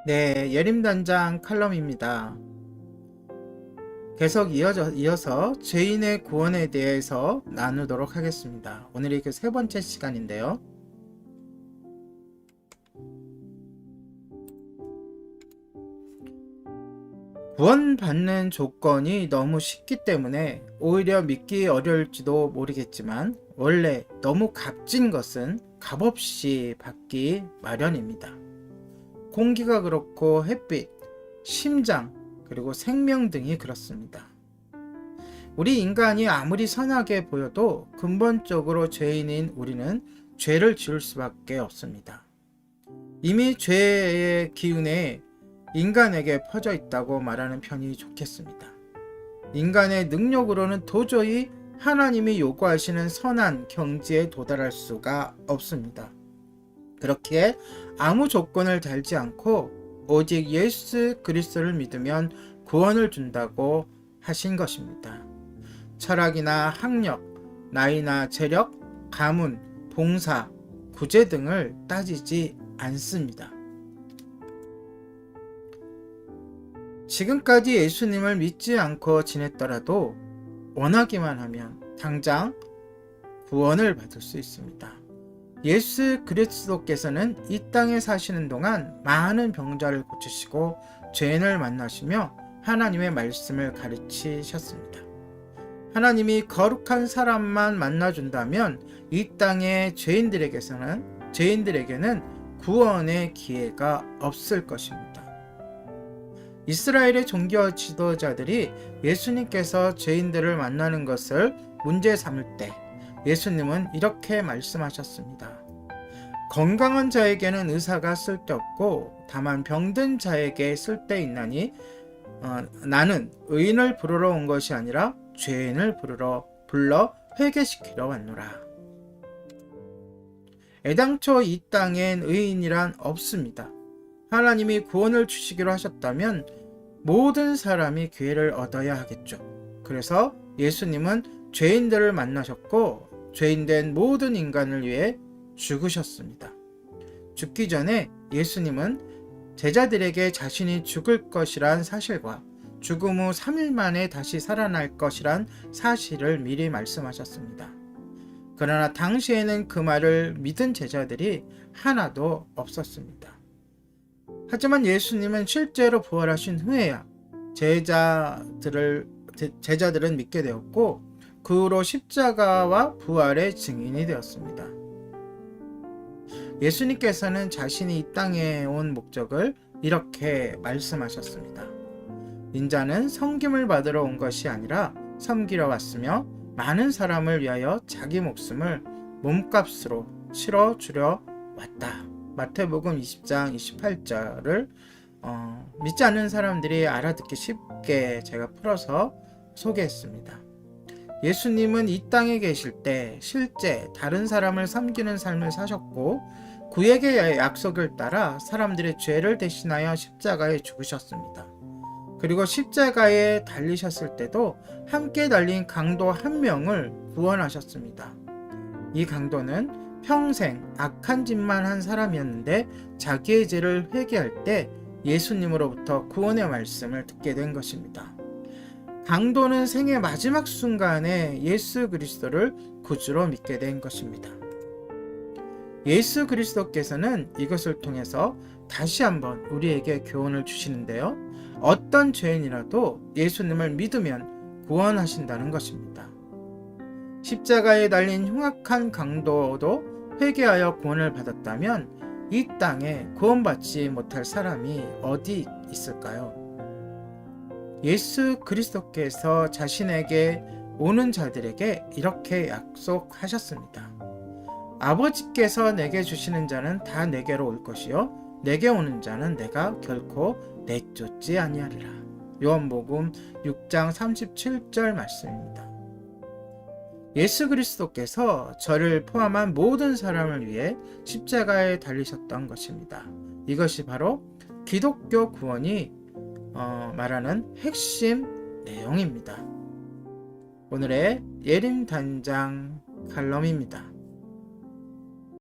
네, 예림단장 칼럼입니다. 계속 이어서 죄인의 구원에 대해서 나누도록 하겠습니다. 오늘이 그 세 번째 시간인데요. 구원받는 조건이 너무 쉽기 때문에 오히려 믿기 어려울지도 모르겠지만 원래 너무 값진 것은 값없이 받기 마련입니다. 공기가 그렇고 햇빛, 심장, 그리고 생명 등이 그렇습니다. 우리 인간이 아무리 선하게 보여도 근본적으로 죄인인 우리는 죄를 지을 수밖에 없습니다. 이미 죄의 기운에 인간에게 퍼져 있다고 말하는 편이 좋겠습니다. 인간의 능력으로는 도저히 하나님이 요구하시는 선한 경지에 도달할 수가 없습니다. 그렇기에 아무 조건을 달지 않고 오직 예수 그리스도를 믿으면 구원을 준다고 하신 것입니다. 철학이나 학력, 나이나 재력, 가문, 봉사, 구제 등을 따지지 않습니다. 지금까지 예수님을 믿지 않고 지냈더라도 원하기만 하면 당장 구원을 받을 수 있습니다. 예수 그리스도께서는 이 땅에 사시는 동안 많은 병자를 고치시고 죄인을 만나시며 하나님의 말씀을 가르치셨습니다. 하나님이 거룩한 사람만 만나준다면 이 땅의 죄인들에게는 구원의 기회가 없을 것입니다. 이스라엘의 종교 지도자들이 예수님께서 죄인들을 만나는 것을 문제 삼을 때 예수님은 이렇게 말씀하셨습니다. 건강한 자에게는 의사가 쓸데없고 다만 병든 자에게 쓸데있나니 나는 의인을 부르러 온 것이 아니라 죄인을 불러 회개시키러 왔노라. 애당초 이 땅엔 의인이란 없습니다. 하나님이 구원을 주시기로 하셨다면 모든 사람이 기회를 얻어야 하겠죠. 그래서 예수님은 죄인들을 만나셨고 죄인된 모든 인간을 위해 죽으셨습니다. 죽기 전에 예수님은 제자들에게 자신이 죽을 것이란 사실과 죽음 후 3일 만에 다시 살아날 것이란 사실을 미리 말씀하셨습니다. 그러나 당시에는 그 말을 믿은 제자들이 하나도 없었습니다. 하지만 예수님은 실제로 부활하신 후에야 제자들은 믿게 되었고 그 후로 십자가와 부활의 증인이 되었습니다. 예수님께서는 자신이 이 땅에 온 목적을 이렇게 말씀하셨습니다. 인자는 섬김을 받으러 온 것이 아니라 섬기러 왔으며 많은 사람을 위하여 자기 목숨을 몸값으로 치러주려 왔다. 마태복음 20장 28절을 믿지 않는 사람들이 알아듣기 쉽게 제가 풀어서 소개했습니다. 예수님은 이 땅에 계실 때 실제 다른 사람을 섬기는 삶을 사셨고 구약의 약속을 따라 사람들의 죄를 대신하여 십자가에 죽으셨습니다. 그리고 십자가에 달리셨을 때도 함께 달린 강도 한 명을 구원하셨습니다. 이 강도는 평생 악한 짓만 한 사람이었는데 자기의 죄를 회개할 때 예수님으로부터 구원의 말씀을 듣게 된 것입니다. 강도는 생의 마지막 순간에 예수 그리스도를 구주로 믿게 된 것입니다. 예수 그리스도께서는 이것을 통해서 다시 한번 우리에게 교훈을 주시는데요. 어떤 죄인이라도 예수님을 믿으면 구원하신다는 것입니다. 십자가에 달린 흉악한 강도도 회개하여 구원을 받았다면 이 땅에 구원받지 못할 사람이 어디 있을까요? 예수 그리스도께서 자신에게 오는 자들에게 이렇게 약속하셨습니다. 아버지께서 내게 주시는 자는 다 내게로 올 것이요 내게 오는 자는 내가 결코 내쫓지 아니하리라. 요한복음 6장 37절 말씀입니다. 예수 그리스도께서 저를 포함한 모든 사람을 위해 십자가에 달리셨던 것입니다. 이것이 바로 기독교 구원이 말하는 핵심 내용입니다. 오늘의 예림단장 칼럼입니다.